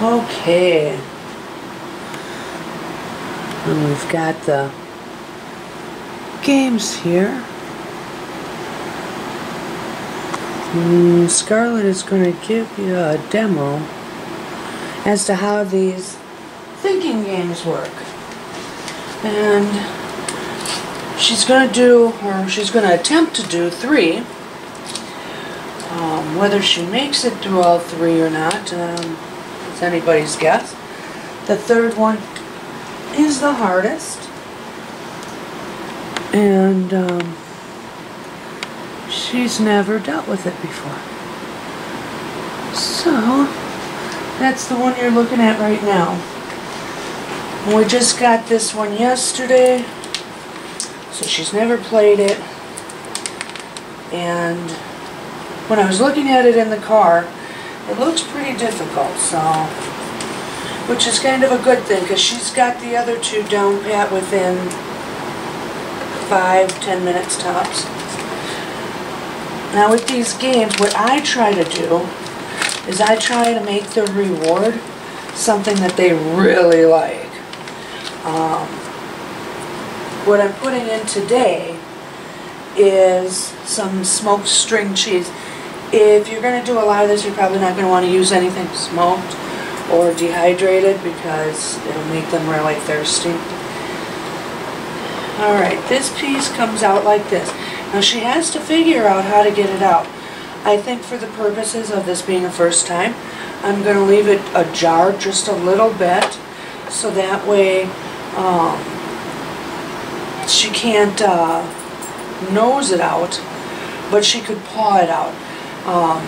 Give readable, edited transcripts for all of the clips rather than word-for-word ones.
Okay. And we've got the games here. Scarlett is going to give you a demo as to how these thinking games work. And she's going to do, or she's going to attempt to do 3. Whether she makes it through all 3 or not, it's anybody's guess. The 3rd one is the hardest. And she's never dealt with it before. So, that's the one you're looking at right now. We just got this one yesterday, so she's never played it. And when I was looking at it in the car, it looks pretty difficult, so, which is kind of a good thing, because she's got the other 2 down pat within 5-10 minutes tops. Now with these games, what I try to do is I try to make the reward something that they really like. What I'm putting in today is some smoked string cheese. If you're going to do a lot of this, you're probably not going to want to use anything smoked or dehydrated because it'll make them really thirsty. Alright, this piece comes out like this. Now she has to figure out how to get it out. I think for the purposes of this being a first time, I'm going to leave it ajar just a little bit so that way she can't nose it out, but she could paw it out.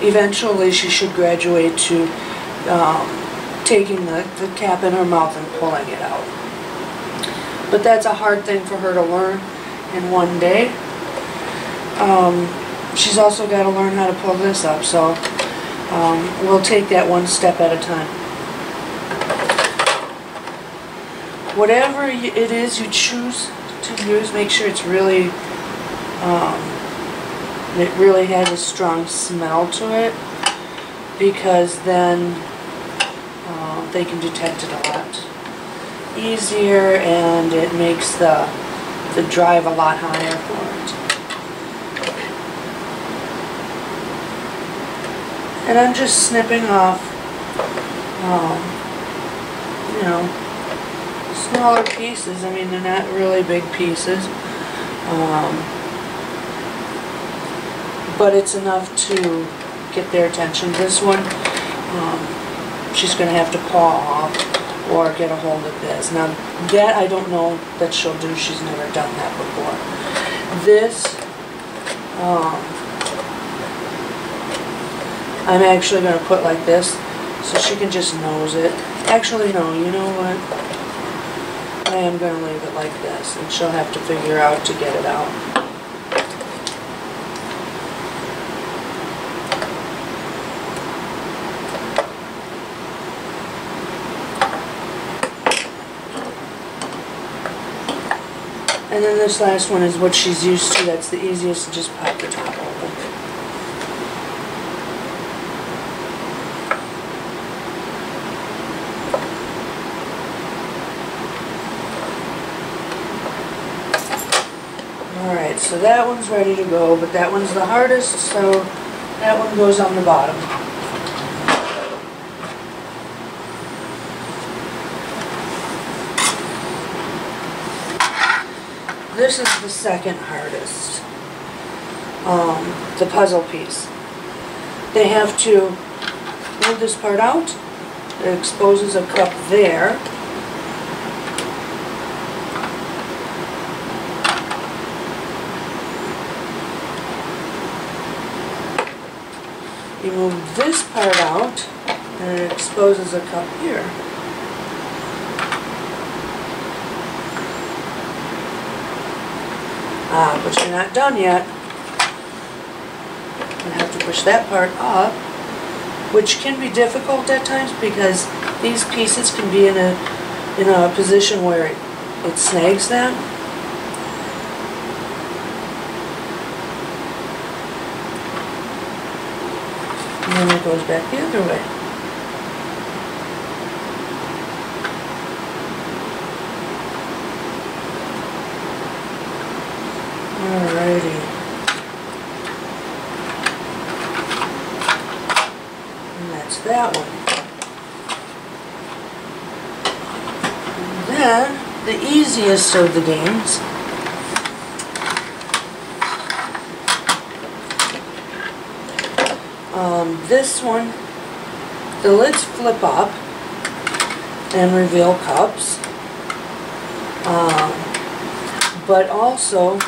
Eventually she should graduate to taking the cap in her mouth and pulling it out. But that's a hard thing for her to learn in one day. She's also got to learn how to pull this up, so we'll take that one step at a time. Whatever it is you choose to use, make sure it's really, it really has a strong smell to it, because then they can detect it a lot easier, and it makes the drive a lot higher for it. And I'm just snipping off, you know, smaller pieces. I mean, they're not really big pieces, but it's enough to get their attention. This one, she's going to have to paw off or get a hold of this. Now, that I don't know that she'll do. She's never done that before. This, I'm actually going to put like this so she can just nose it. Actually, no, you know what? I am going to leave it like this, and she'll have to figure out to get it out. And then this last one is what she's used to. That's the easiest, to just pop the top open. Alright, so that one's ready to go, but that one's the hardest, so that one goes on the bottom. This is the second hardest, the puzzle piece. They have to move this part out. It exposes a cup there. You move this part out, and it exposes a cup here. But you're not done yet. You have to push that part up, which can be difficult at times because these pieces can be in a position where it snags them. And then it goes back the other way. that's that one. And then, the easiest of the games, this one, the lids flip up and reveal cups, but also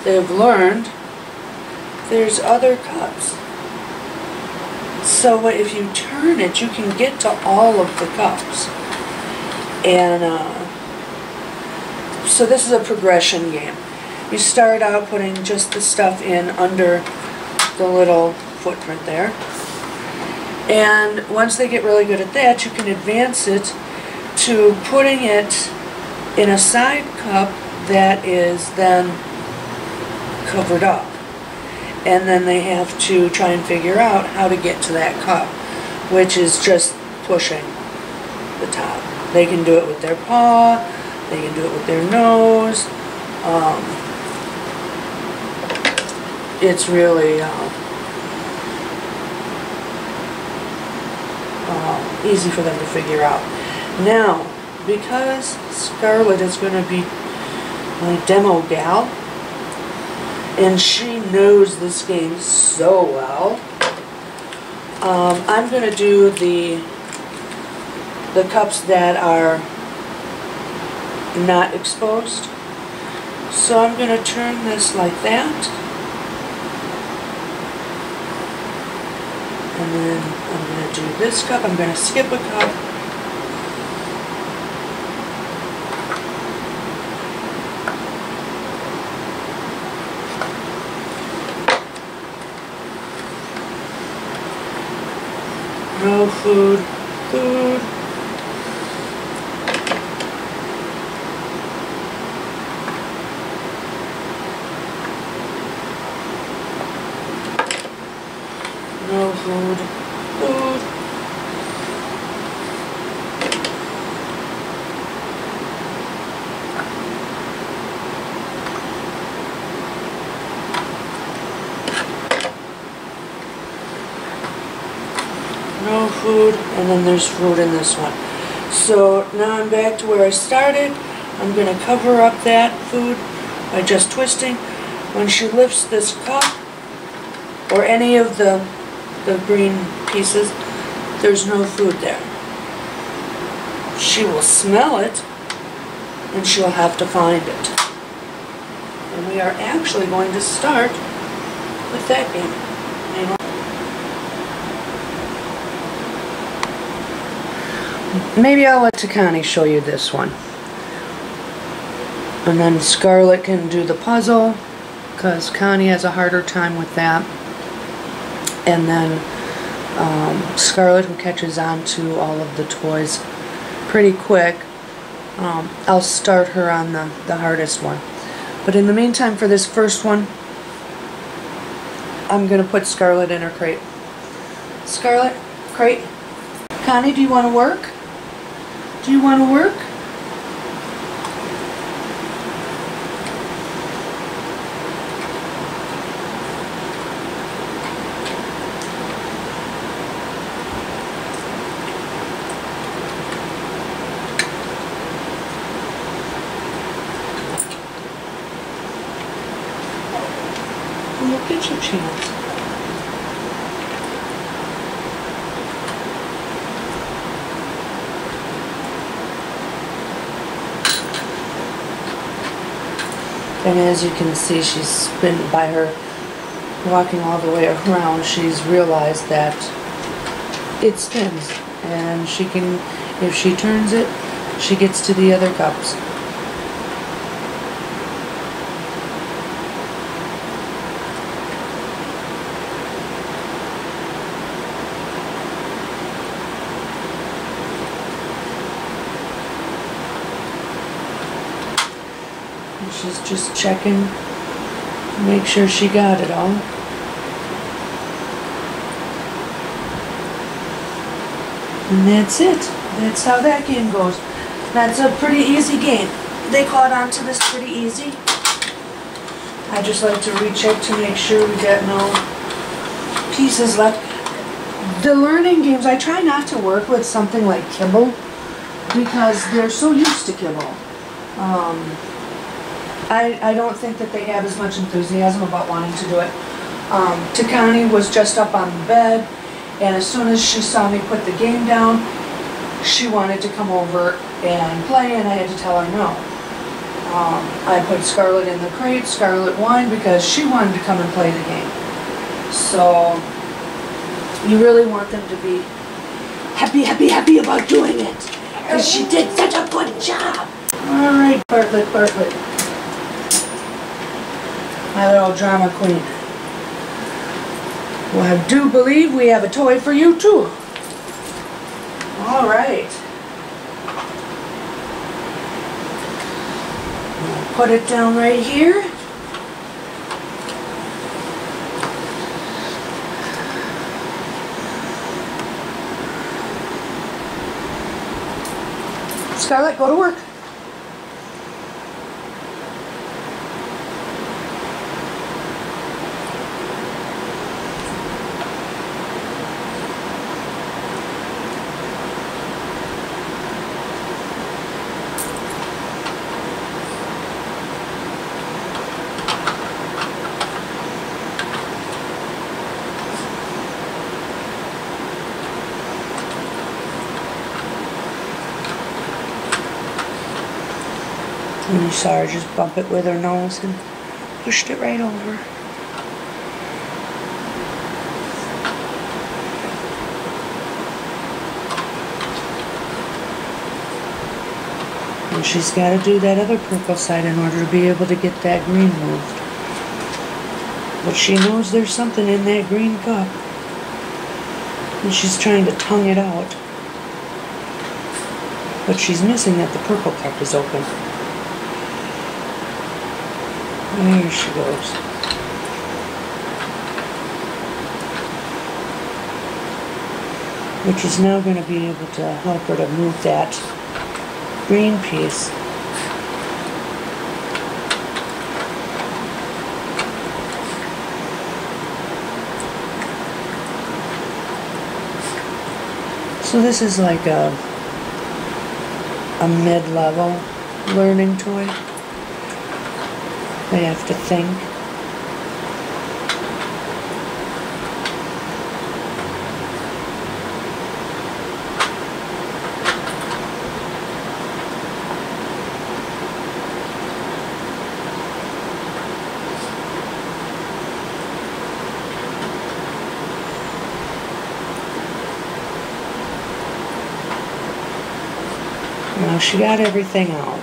they've learned there's other cups. So if you turn it, you can get to all of the cups. And so this is a progression game. You start out putting just the stuff in under the little footprint there. And once they get really good at that, you can advance it to putting it in a side cup that is then covered up. And then they have to try and figure out how to get to that cup, which is just pushing the top. They can do it with their paw, they can do it with their nose. It's really easy for them to figure out. Now, because Scarlett is going to be my demo gal, and she knows this game so well, I'm going to do the cups that are not exposed. So I'm going to turn this like that, and then I'm going to do this cup. I'm going to skip a cup. No food, food. No food, food. No food, and then there's food in this one. So now I'm back to where I started. I'm going to cover up that food by just twisting. When she lifts this cup, or any of the green pieces, there's no food there. She will smell it, and she'll have to find it. And we are actually going to start with that game. Maybe I'll let Connie show you this one. And then Scarlett can do the puzzle, because Connie has a harder time with that. And then Scarlett, who catches on to all of the toys pretty quick, I'll start her on the hardest one. But in the meantime, for this first one, I'm going to put Scarlett in her crate. Scarlett, crate. Connie, do you want to work? Do you want to work? Look at your chance. And as you can see, she's been, by her walking all the way around, she's realized that it spins. And she can, if she turns it, she gets to the other cups. She's just checking to make sure she got it all. And that's it. That's how that game goes. That's a pretty easy game. They caught on to this pretty easy. I just like to recheck to make sure we got no pieces left. The learning games, I try not to work with something like kibble because they're so used to kibble. I don't think that they have as much enthusiasm about wanting to do it. Takani was just up on the bed, and as soon as she saw me put the game down, she wanted to come over and play, and I had to tell her no. I put Scarlett in the crate. Scarlett won because she wanted to come and play the game. So you really want them to be happy about doing it, because she did such a good job. All right, Bartlett. My little drama queen. Well, I do believe we have a toy for you too. All right. I'll put it down right here. Scarlett, go to work. And you saw her just bump it with her nose and pushed it right over. And she's got to do that other purple side in order to be able to get that green moved. But she knows there's something in that green cup. And she's trying to tongue it out. But she's missing that the purple cup is open. There she goes. Which is now going to be able to help her to move that green piece. So this is like a mid-level learning toy. They have to think. Now she got everything out.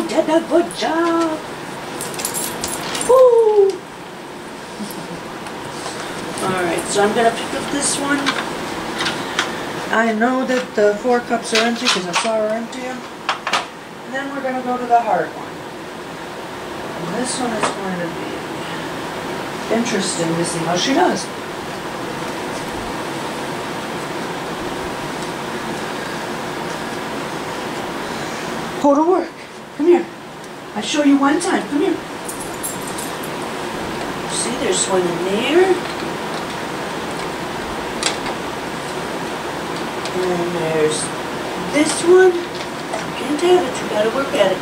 Did a good job. Woo! Alright, so I'm going to pick up this one. I know that the 4 cups are empty because I saw her empty them. And then we're going to go to the hard one. And this one is going to be interesting to see how she does. Go to work. Come here. I show you one time. Come here. See, there's one in there. And there's this one. You can't have it. You gotta work at it.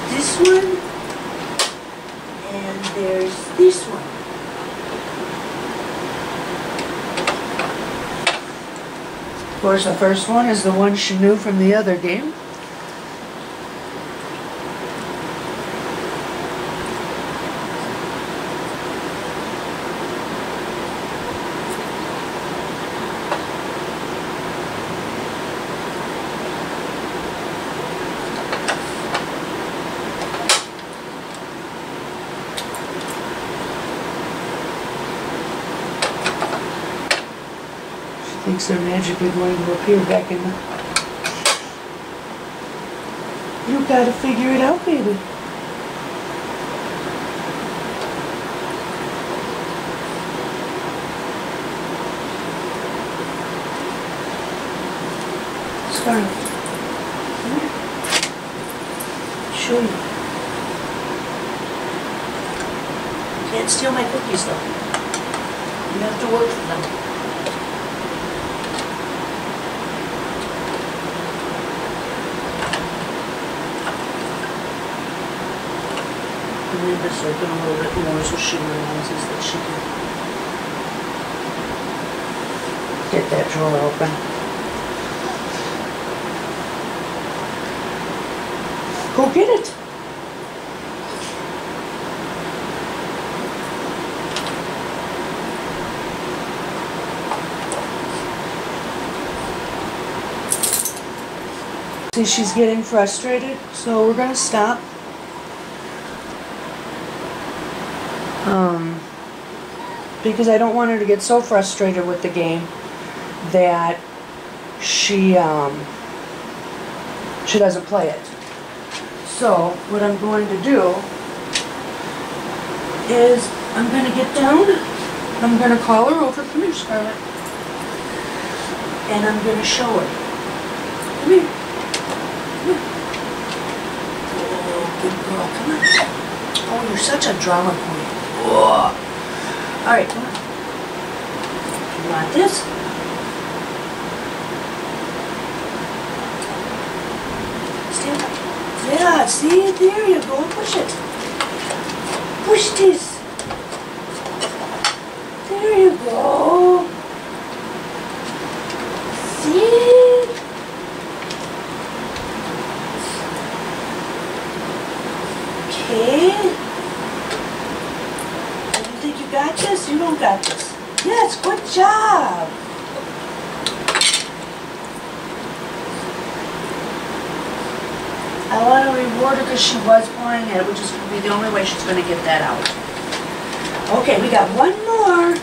This one. And there's this one. Of course, the first one is the one she knew from the other game. Thinks they're magically going to appear back in the... You gotta figure it out, baby. Scarlet. Come here. Show you. Can't steal my cookies though. You have to work for them. I'm going to open a little bit more so she realizes that she can get that drawer open. Go get it. See, she's getting frustrated, so we're gonna stop. Because I don't want her to get so frustrated with the game that she doesn't play it. So what I'm going to do is I'm going to get down, I'm going to call her over. Come here, Scarlet. And I'm going to show her. Come here. Come here. Oh, good girl. Come on. Oh, you're such a drama queen. Oh. All right, come on. You want this? Stand up. Yeah, see? There you go. Push it. Push this. There you go. See? Okay. You think you got this? You don't got this. Yes, good job. I want to reward her because she was playing it, which is going to be the only way she's going to get that out. Okay, we got one more.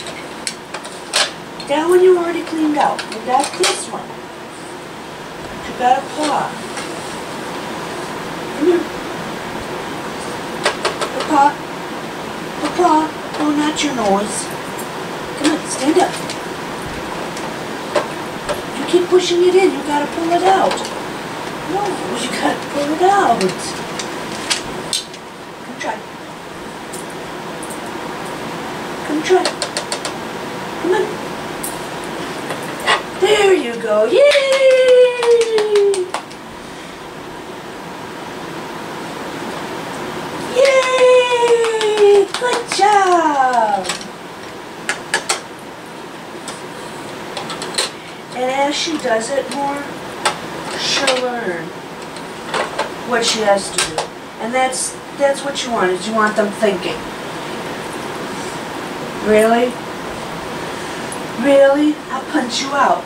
That one you already cleaned out. We got this one. You got a paw. Come here. A paw. A paw. Oh, not your nose. Come on, stand up. You keep pushing it in. You got to pull it out. No, you gotta pull it out. Come try. Come try. Come on. There you go. Yay! Yay! Good job. And as she does it more, she'll learn what she has to do. And that's what you want, is you want them thinking. Really? Really? I'll punch you out.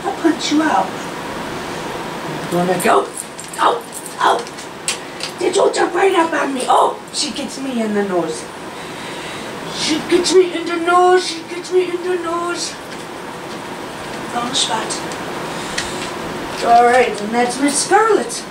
I'll punch you out. I'm gonna go. Oh! Oh! Did you jump right up on me? Oh! She gets me in the nose. She gets me in the nose. She gets me in the nose. Wrong spot. Alright, and that's Miss Scarlet.